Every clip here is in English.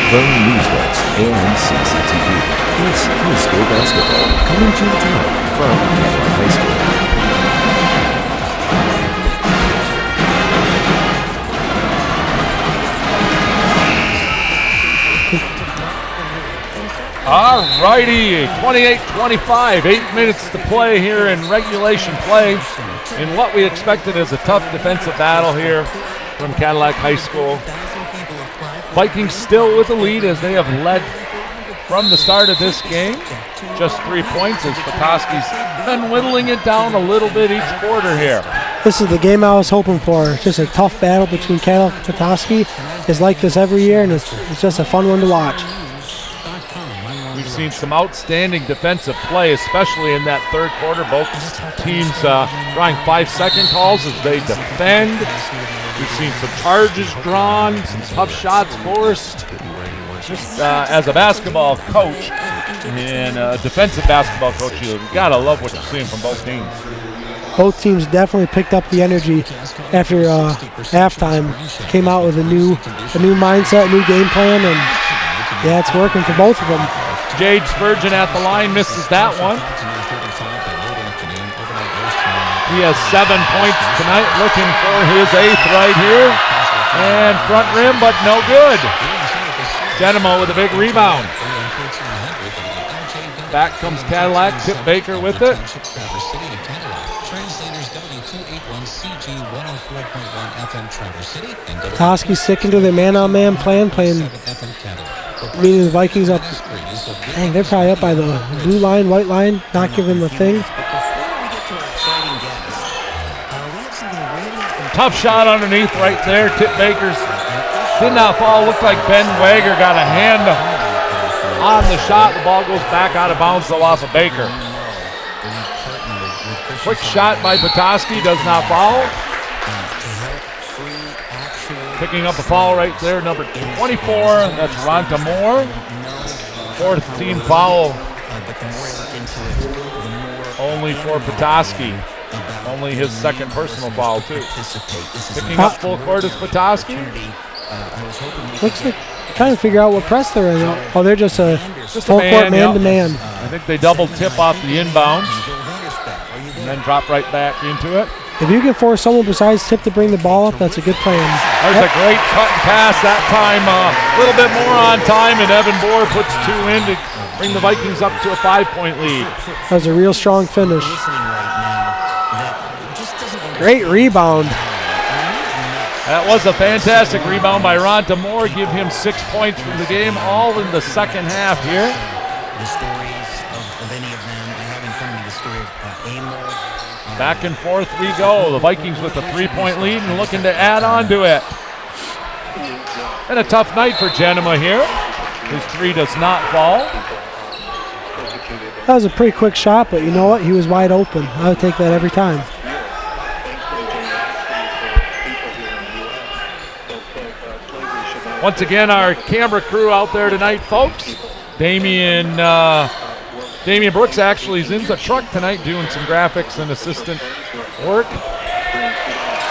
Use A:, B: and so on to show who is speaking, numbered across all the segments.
A: From Newsnets and CCTV, it's high school basketball coming to you tonight from Cadillac High School.
B: All righty, 28-25, 8 minutes to play here in regulation play in what we expected as a tough defensive battle here from Cadillac High School. Vikings still with the lead as they have led from the start of this game. Just 3 points as Petoskey's been whittling it down a little bit each quarter here.
C: This is the game I was hoping for. Just a tough battle between Cadillac and Petoskey. It's like this every year, and it's just a fun one to watch.
B: We've seen some outstanding defensive play, especially in that third quarter. Both teams drawing 5-second calls as they defend. We've seen some charges drawn, some tough shots forced. Just as a basketball coach and a defensive basketball coach, you've got to love what you're seeing from both teams.
C: Both teams definitely picked up the energy after halftime. Came out with a new mindset, new game plan, and yeah, it's working for both of them.
B: Jade Spurgeon at the line misses that one. He has 7 points tonight, looking for his 8th right here. And front rim, but no good. Genemo with a big rebound. Back comes Cadillac, Tip Baker with it.
C: Petoskey sticking to their man-on-man plan, meaning the Vikings up. Dang, they're probably up by the blue line, white line, not giving the thing.
B: Tough shot underneath right there. Tip Baker's did not fall. Looked like Ben Wager got a hand on the shot. The ball goes back out of bounds though off of Baker. Quick shot by Petoskey, does not foul. Picking up a foul right there, number 24. That's Ronta Moore. 4th team foul. Only for Petoskey. Only his 2nd personal foul, too. Picking up full court is Petoskey.
C: Looks like trying to figure out what press they're in. Oh, they're just a full court man-to-man.
B: I think they double tip off the inbounds and then drop right back into it.
C: If you can force someone besides Tip to bring the ball up, that's a good plan.
B: There's a great cut and pass that time. A little bit more on time, and Evan Bohr puts 2 in to bring the Vikings up to a 5-point lead.
C: That was a real strong finish. Great rebound.
B: That was a fantastic rebound by Ronta Moore. Give him 6 points from the game, all in the second half here.
D: The stories of any of them, I have in front of me the story of Amor.
B: Back and forth we go. The Vikings with a 3-point lead and looking to add on to it. And a tough night for Genema here. His 3 does not fall.
C: That was a pretty quick shot, but you know what? He was wide open. I would take that every time.
B: Once again, our camera crew out there tonight, folks. Damian Brooks actually is in the truck tonight doing some graphics and assistant work.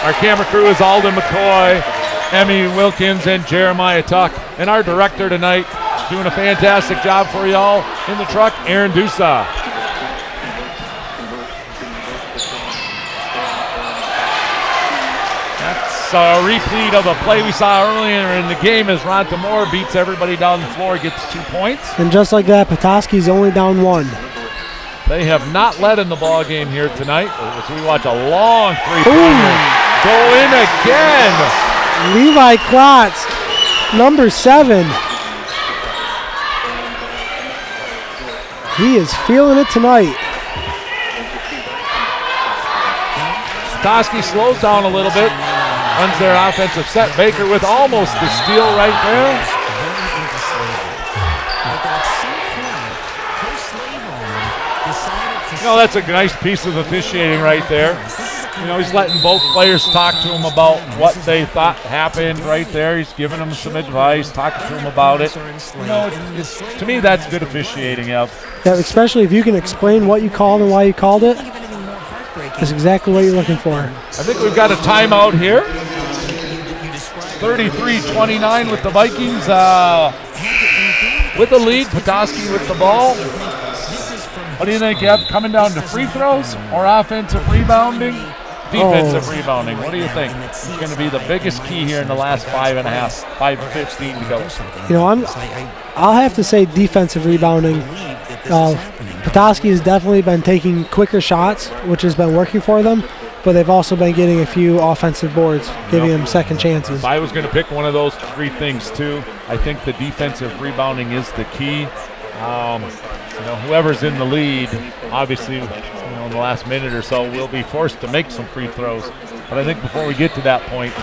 B: Our camera crew is Alden McCoy, Emmy Wilkins, and Jeremiah Tuck. And our director tonight doing a fantastic job for y'all in the truck, Aaron Dusa. That's a repeat of a play we saw earlier in the game as Ronta Moore beats everybody down the floor, gets 2 points.
C: And just like that, Petoskey's only down 1.
B: They have not led in the ball game here tonight as we watch a long 3-pointer go in again.
C: Levi Klotz, number 7. He is feeling it tonight.
B: Petoskey slows down a little bit, runs their offensive set. Baker with almost the steal right there. You know, that's a nice piece of officiating right there. You know, he's letting both players talk to him about what they thought happened right there. He's giving them some advice, talking to them about it. You know, to me, that's good officiating, Ev.
C: Yeah, especially if you can explain what you called and why you called it. That's exactly what you're looking for.
B: I think we've got a timeout here. 33-29 with the Vikings with the lead. Petoskey with the ball. What do you think, Ev? Coming down to free throws or offensive rebounding? Defensive rebounding. What do you think? It's going to be the biggest key here in the last 5:15 to go.
C: You know, I'll have to say defensive rebounding. Petoskey has definitely been taking quicker shots, which has been working for them, but they've also been getting a few offensive boards, giving them second chances.
B: If I was going to pick one of those three things too, I think the defensive rebounding is the key. Whoever's in the lead, obviously, in the last minute or so, will be forced to make some free throws. But I think before we get to that point,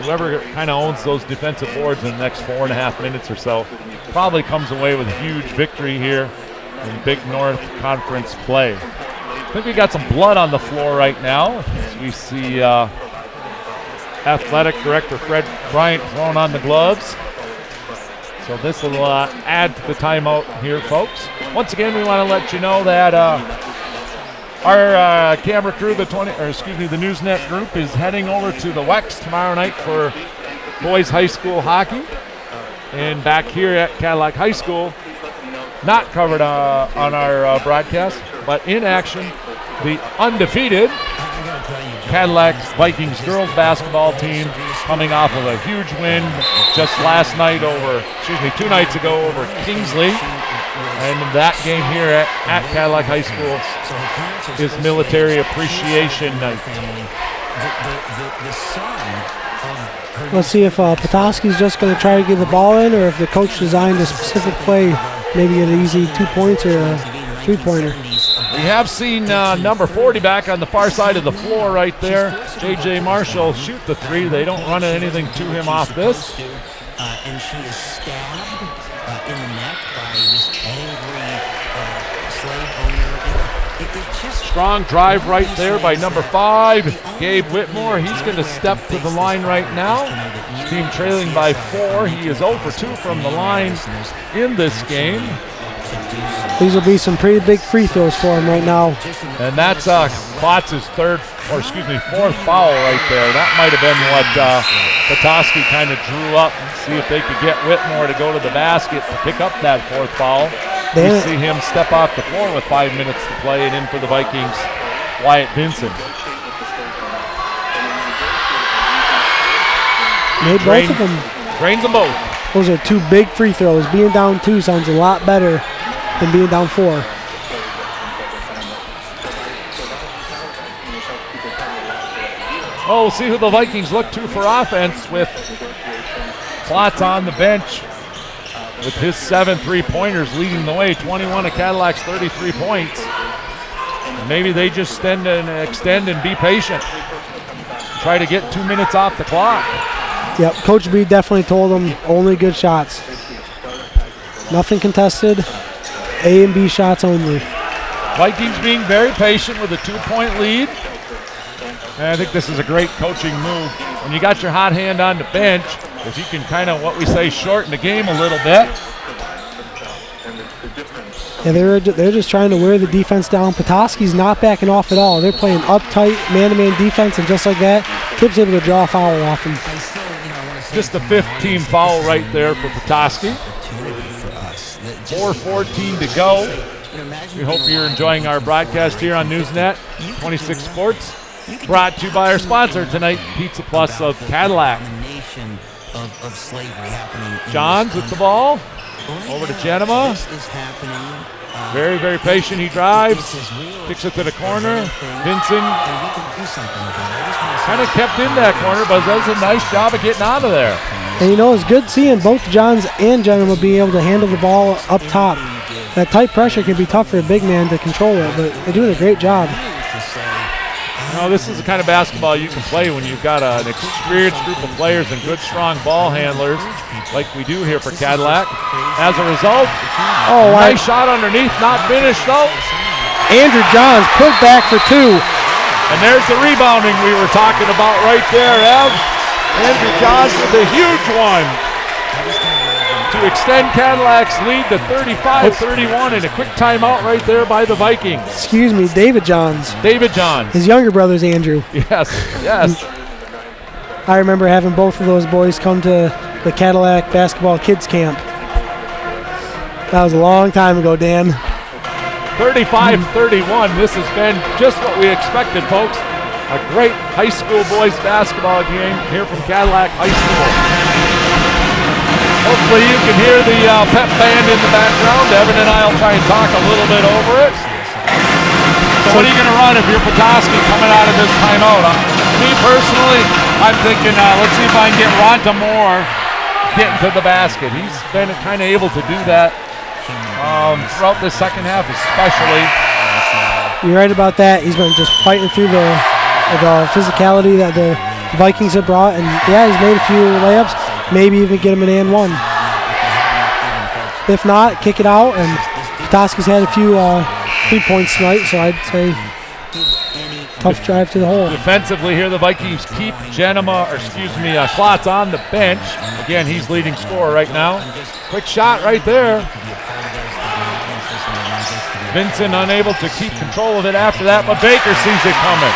B: whoever kind of owns those defensive boards in the next 4.5 minutes or so probably comes away with a huge victory here in Big North Conference play. I think we got some blood on the floor right now as we see Athletic Director Fred Bryant throwing on the gloves. So this will add to the timeout here, folks. Once again, we want to let you know that our camera crew, the Newsnet group, is heading over to the WEX tomorrow night for boys high school hockey. And back here at Cadillac High School, not covered on our broadcast, but in action, the undefeated Cadillac Vikings girls basketball team coming off of a huge win just 2 nights ago over Kingsley. And that game here at Cadillac High School is Military Appreciation Night.
C: Let's see if Petoskey's just going to try to get the ball in, or if the coach designed a specific play, maybe an easy 2 points or a 3-pointer.
B: We have seen number 40 back on the far side of the floor right there. J.J. Marshall shoot the three. They don't run anything to him off this.
D: And she is stabbed in the neck by this angry slave owner.
B: Strong drive right there by number 5, Gabe Whitmore. He's going to step to the line right now. His team trailing by 4. He is 0 for 2 from the line in this game.
C: These will be some pretty big free throws for him right now.
B: And that's Klotz's fourth foul right there. That might have been what Petoskey kind of drew up, see if they could get Whitmore to go to the basket to pick up that 4th foul. We see him step off the floor with 5 minutes to play, and in for the Vikings, Wyatt Vincent.
C: Made both of them.
B: Drains them both.
C: Those are 2 big free throws. Being down 2 sounds a lot better than being down 4.
B: We'll see who the Vikings look to for offense with Klotz on the bench with his 7 3-pointers leading the way, 21 of Cadillac's 33 points. And maybe they just extend and be patient. Try to get 2 minutes off the clock.
C: Yep, Coach B definitely told them only good shots. Nothing contested, A and B shots only.
B: Vikings being very patient with a 2-point lead. And I think this is a great coaching move. When you got your hot hand on the bench, if you can kind of, what we say, shorten the game a little bit.
C: Yeah, they're just trying to wear the defense down. Petoskey's not backing off at all. They're playing uptight, man-to-man defense, and just like that, Kip's able to draw a foul off him.
B: Just the 5th team foul right there for Petoskey. 4:14 to go. We hope you're enjoying our broadcast here on Newsnet 26 Sports. Brought to you by our sponsor tonight, Pizza Plus of Cadillac. Johns with the ball. Over to Genema. Very, very patient. He drives. Kicks it to the corner. Vincent kind of kept in that corner, but does a nice job of getting out of there.
C: And it's good seeing both Johns and Genema being able to handle the ball up top. That tight pressure can be tough for a big man to control it, but they're doing a great job.
B: This is the kind of basketball you can play when you've got an experienced group of players and good, strong ball handlers like we do here for Cadillac. As a result, nice shot underneath, not finished though.
C: Andrew Johns put back for 2.
B: And there's the rebounding we were talking about right there, Ev. Andrew Johns with a huge one to extend Cadillac's lead to 35-31, and a quick timeout right there by the Vikings.
C: Excuse me, David Johns.
B: David Johns.
C: His younger brother's Andrew.
B: Yes.
C: I remember having both of those boys come to the Cadillac basketball kids camp. That was a long time ago, Dan.
B: 35-31. This has been just what we expected, folks. A great high school boys basketball game here from Cadillac High School. Hopefully you can hear the pep band in the background. Evan and I will try and talk a little bit over it. So what are you going to run if you're Petoskey coming out of this timeout? Me personally, I'm thinking, let's see if I can get Ronta Moore getting to the basket. He's been kind of able to do that throughout the second half especially.
C: You're right about that. He's been just fighting through the physicality that the Vikings have brought. And, yeah, he's made a few layups. Maybe even get him an and one. If not, kick it out. And Petoskey's had a few 3 points tonight, so I'd say tough drive to the hole.
B: Defensively here, the Vikings keep Klotz on the bench. Again, he's leading scorer right now. Quick shot right there. Vincent unable to keep control of it after that, but Baker sees it coming.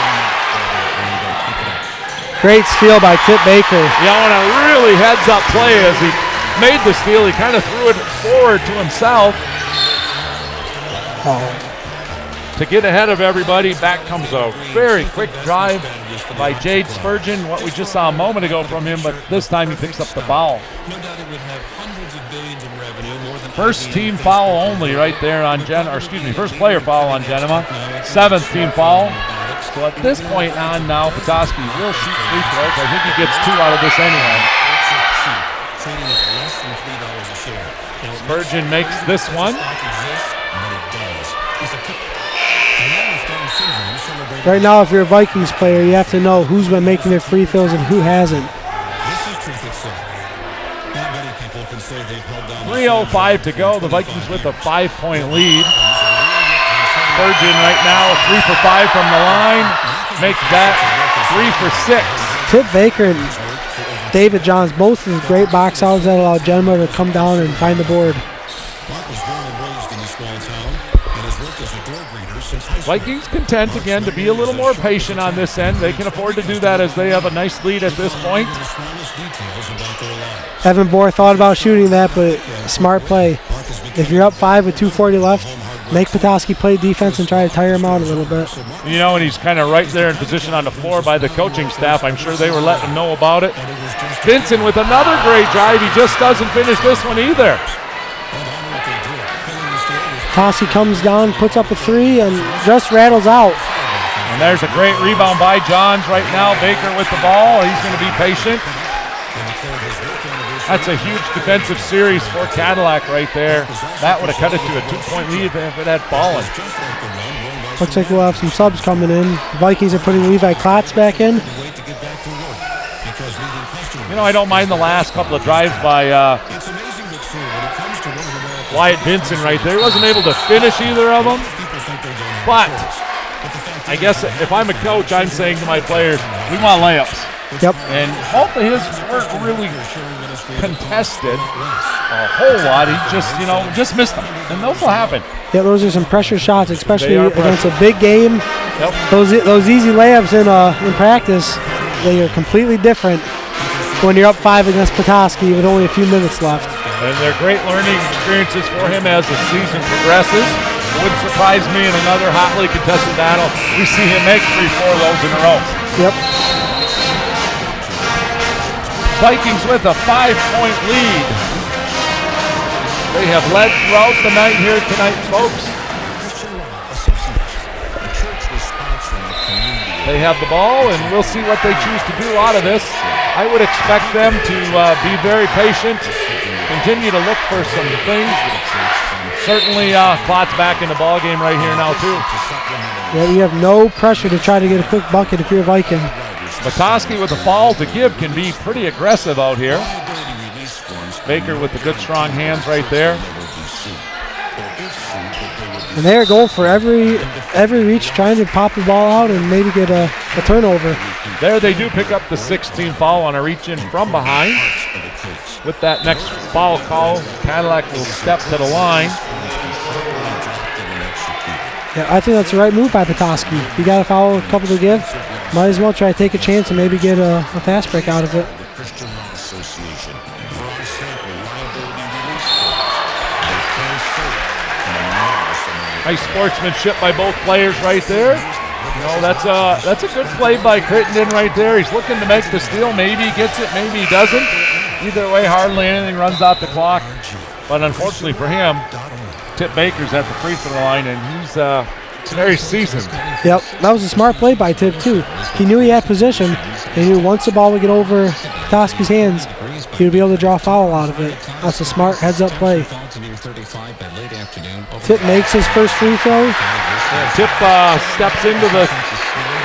C: Great steal by Tip Baker.
B: Yeah, on a really heads-up play as he made the steal, he kind of threw it forward to himself. To get ahead of everybody. Back comes a very quick drive by Jade Spurgeon, what we just saw a moment ago from him, but this time he picks up the foul. First team foul only right there on first player foul on Genema. 7th team foul. So at this point on now, Petoskey will shoot free throws. I think he gets 2 out of this anyway. Spurgeon makes this one.
C: Right now, if you're a Vikings player, you have to know who's been making their free throws and who hasn't.
B: 3:05 to go. The Vikings with a 5-point lead. Spurgeon right now 3 for 5 from the line. Makes that 3 for 6.
C: Tip Baker and David Johns, both with great box outs that allow Genema to come down and find the board.
B: Vikings content again to be a little more patient on this end. They can afford to do that as they have a nice lead at this point.
C: Evan Bohr thought about shooting that, but smart play. If you're up 5 with 2:40 left, make Petoskey play defense and try to tire him out a little bit.
B: You know, and he's kind of right there in position on the floor by the coaching staff. I'm sure they were letting him know about it. Vincent with another great drive. He just doesn't finish this one either.
C: Petoskey comes down, puts up a 3, and just rattles out.
B: And there's a great rebound by Johns right now. Baker with the ball. He's going to be patient. That's a huge defensive series for Cadillac right there. That would have cut it to a 2-point lead if it had fallen.
C: Looks like we'll have some subs coming in. The Vikings are putting Levi Klotz back in.
B: You know, I don't mind the last couple of drives by Wyatt Vincent right there. He wasn't able to finish either of them. But I guess if I'm a coach, I'm saying to my players, we want layups.
C: Yep.
B: And hopefully his weren't really contested a whole lot. He just missed them. And those will happen.
C: Yeah, those are some pressure shots, especially against a big game.
B: Yep.
C: Those easy layups in practice, they are completely different when you're up 5 against Petoskey with only a few minutes left.
B: And they're great learning experiences for him as the season progresses. It wouldn't surprise me in another hotly contested battle. We see him make 3-4 of those in a row.
C: Yep.
B: Vikings with a 5-point lead. They have led throughout the night here tonight, folks. They have the ball, and we'll see what they choose to do out of this. I would expect them to be very patient, continue to look for some things. Certainly, Klotz back in the ball game right here now, too.
C: Yeah, you have no pressure to try to get a quick bucket if you're a Viking.
B: Petoskey with a foul to give can be pretty aggressive out here. Baker with the good, strong hands right there.
C: And they are going for every reach, trying to pop the ball out and maybe get a turnover.
B: There they do pick up the 16th foul on a reach in from behind. With that next foul call, Cadillac will step to the line.
C: Yeah, I think that's the right move by Petoskey. You got a foul, a couple to give. Might as well try to take a chance and maybe get a fast break out of it.
B: Nice sportsmanship by both players right there. You know, that's a good play by Crittenden right there. He's looking to make the steal. Maybe he gets it, maybe he doesn't. Either way, hardly anything runs out the clock. But unfortunately for him, Tip Baker's at the free throw line, and he's very seasoned.
C: Yep, that was a smart play by Tip, too. He knew he had position. He knew once the ball would get over Petoskey's hands, he would be able to draw a foul out of it. That's a smart heads-up play. Tip makes his first free throw.
B: Yeah, Tip steps into the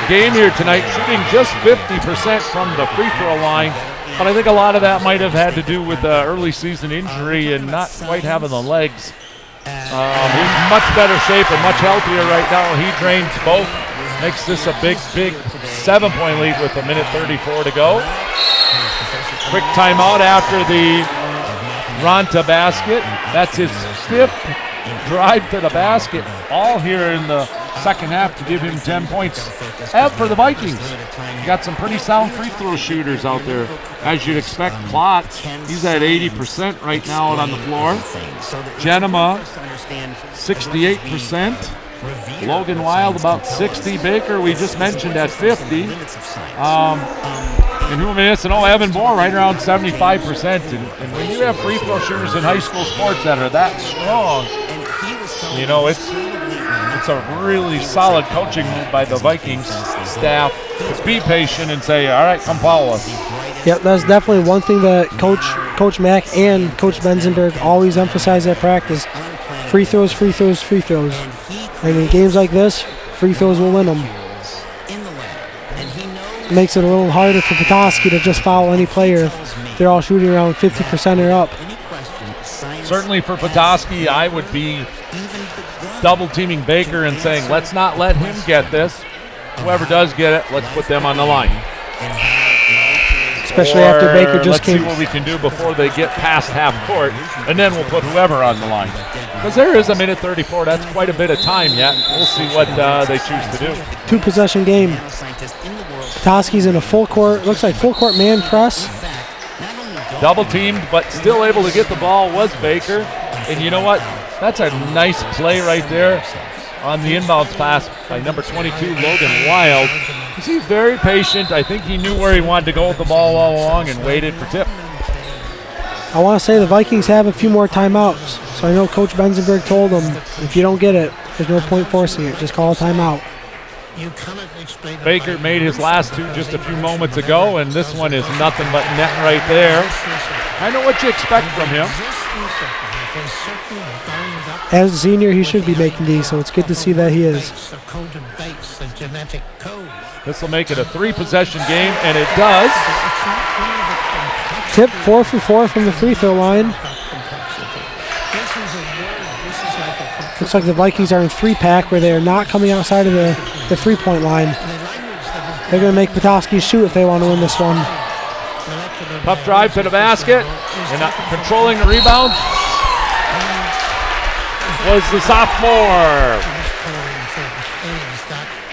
B: game here tonight, shooting just 50% from the free throw line. But I think a lot of that might have had to do with the early season injury and not quite having the legs. He's much better shape and much healthier right now. He drains both. Makes this a big 7-point lead with 1:34 to go. Quick timeout after the Ronta basket. That's his 5th drive to the basket, all here in the second half to give him 10 points. And for the Vikings, you got some pretty sound free throw shooters out there. As you'd expect, Klotz, he's at 80% right now out on the floor. Genema, 68%. Logan Wild, about 60. Baker, we just mentioned, at 50. And who am I missing? Oh, Evan Bohr, right around 75%. And when you have free throw shooters in high school sports that are that strong, you know, it's a really solid coaching move by the Vikings staff to be patient and say, all right, come follow us.
C: Yep, that's definitely one thing that Coach Mack and Coach Benzenberg always emphasize at practice. Free throws, free throws, free throws. And in games like this, free throws will win them. It makes it a little harder for Petoskey to just foul any player if they're all shooting around 50% or up.
B: Certainly for Petoskey, I would be double teaming Baker and saying, let's not let him get this. Whoever does get it, let's put them on the line.
C: Especially after Baker just
B: came. Let's see what we can do before they get past half court, and then we'll put whoever on the line. Because there is 1:34. That's quite a bit of time yet. We'll see what they choose to do.
C: 2-possession game. Petoskey's in a full court, looks like full court man press.
B: Double teamed, but still able to get the ball was Baker. And you know what? That's a nice play right there on the inbounds pass by number 22, Logan Wild. He's very patient. I think he knew where he wanted to go with the ball all along and waited for Tip.
C: I want to say the Vikings have a few more timeouts. So I know Coach Benzenberg told them, if you don't get it, there's no point forcing it. Just call a timeout.
B: Baker made his last two just a few moments ago, and this one is nothing but net right there. I know what you expect from him.
C: As a senior, he should be making these, so it's good to see that he is.
B: This will make it a 3-possession game, and it does.
C: Tip 4 for 4 from the free throw line. Looks like the Vikings are in 3-pack where they are not coming outside of the 3-point line. They're going to make Petoskey shoot if they want to win this one.
B: Tough drive to the basket, and controlling the rebound was the sophomore.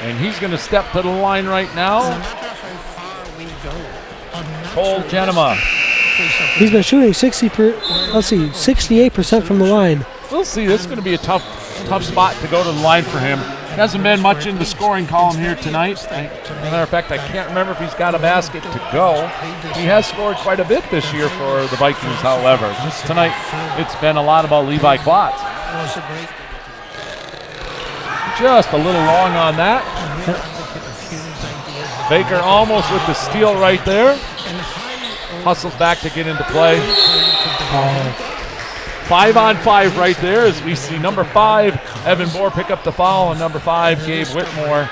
B: And he's going to step to the line right now. Cole Genema.
C: He's been shooting 68% from the line.
B: We'll see. This is going to be a tough spot to go to the line for him. He hasn't been much in the scoring column here tonight. As a matter of fact, I can't remember if he's got a basket to go. He has scored quite a bit this year for the Vikings, however. Just tonight, it's been a lot about Levi Klotz. Just a little long on that. Baker almost with the steal right there. Hustles back to get into play. 5-on-5 right there as we see number 5, Evan Bohr, pick up the foul, and number 5, Gabe Whitmore,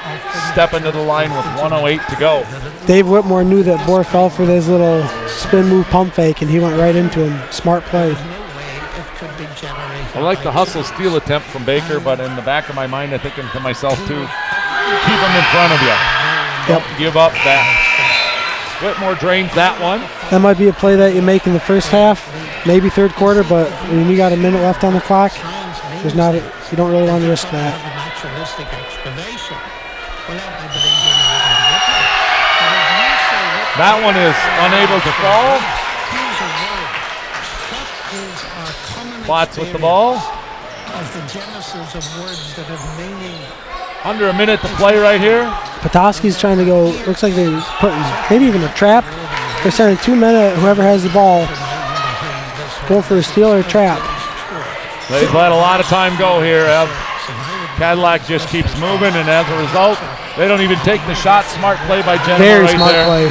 B: step into the line with 1:08 to go.
C: Dave Whitmore knew that Bohr fell for this little spin move pump fake, and he went right into him. Smart play.
B: I like the hustle steal attempt from Baker, but in the back of my mind, I'm thinking to myself too, keep him in front of you. Don't give up that. Whitmore drains that one.
C: That might be a play that you make in the first half, maybe third quarter, but when you got a minute left on the clock, you don't really want to risk that.
B: That one is unable to fall. Watts with the ball. Under a minute to play right here.
C: Petoskey's trying to go, looks like they're putting maybe even a trap. They're sending 2 men at whoever has the ball. Go for a steal or a trap.
B: They've let a lot of time go here. Cadillac just keeps moving, and as a result, they don't even take the shot. Smart play by Genema
C: Very
B: right
C: smart
B: there.
C: play.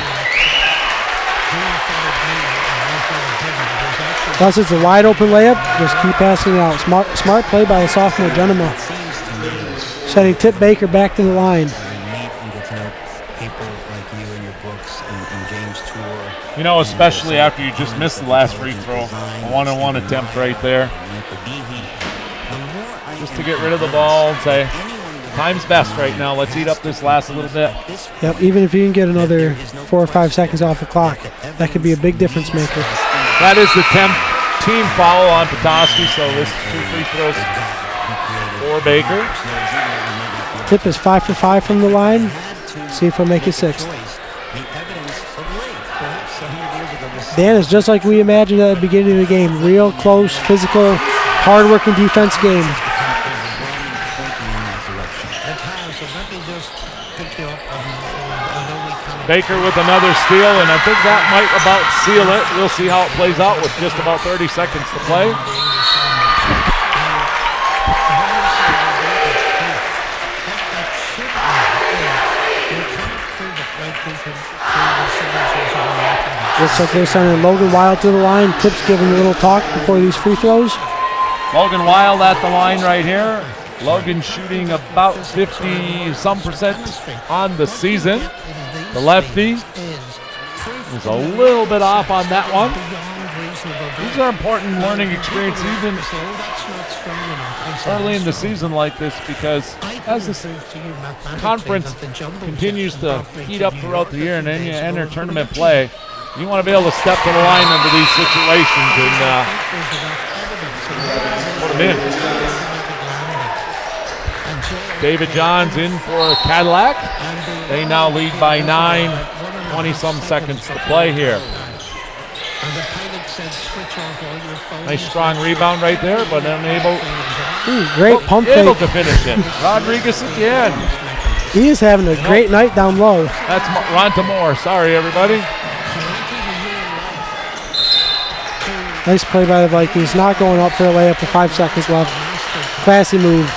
C: Plus it's a wide open layup. Just keep passing it out. Smart play by the sophomore Genema. Sending Tip Baker back to the line.
B: You know, especially after you just missed the last free throw. A one-on-one attempt right there. Just to get rid of the ball and say, time's best right now. Let's eat up this last little bit.
C: Yep, even if you can get another 4 or 5 seconds off the clock, that could be a big difference maker.
B: That is the team foul on Petoskey, so this is 2 free throws for Baker.
C: Tip is 5 for 5 from the line. See if he'll make it 6th. Dan, is just like we imagined at the beginning of the game. Real close, physical, hard-working defense game.
B: Baker with another steal, and I think that might about seal it. We'll see how it plays out with just about 30 seconds to play.
C: Looks like they're sending Logan Wild to the line. Tip's giving a little talk before these free throws.
B: Logan Wild at the line right here. Logan shooting about 50% on the season. The lefty is a little bit off on that one. These are important learning experiences even early in the season like this, because as this conference continues to heat up throughout the year and then you enter tournament play, you want to be able to step to the line under these situations and put them in. David Johns in for Cadillac. They now lead by 9, 20-some seconds to play here. Nice strong rebound right there, but unable.
C: Great pump
B: able
C: fake.
B: to finish it. Rodriguez again.
C: He is having a great night down low.
B: That's Ronta Moore. Sorry, everybody.
C: Nice play by the Vikings. Not going up for a layup with 5 seconds left. Classy move.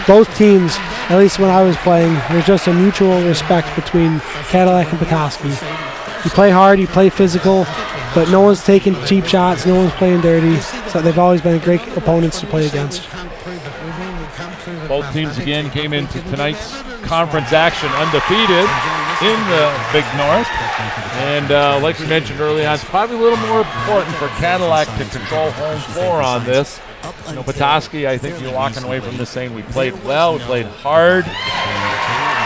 C: Both teams, at least when I was playing, there's just a mutual respect between Cadillac and Petoskey. You play hard, you play physical, but no one's taking cheap shots, no one's playing dirty. So they've always been great opponents to play against.
B: Both teams again came into tonight's conference action undefeated in the Big North. And like we mentioned earlier, it's probably a little more important for Cadillac to control home floor on this. You know, Petoskey, I think you're walking away from this saying we played well, we played hard.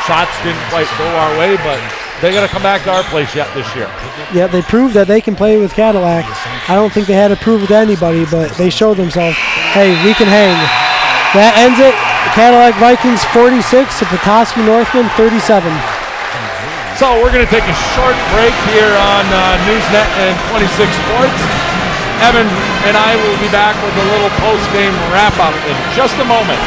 B: Shots didn't quite go our way, but they got to come back to our place yet this year.
C: Yeah, they proved that they can play with Cadillac. I don't think they had to prove it to anybody, but they showed themselves, hey, we can hang. That ends it. Cadillac Vikings 46 to Petoskey Northmen 37.
B: So we're going to take a short break here on Newsnet and 26 Sports. Evan and I will be back with a little post-game wrap-up in just a moment.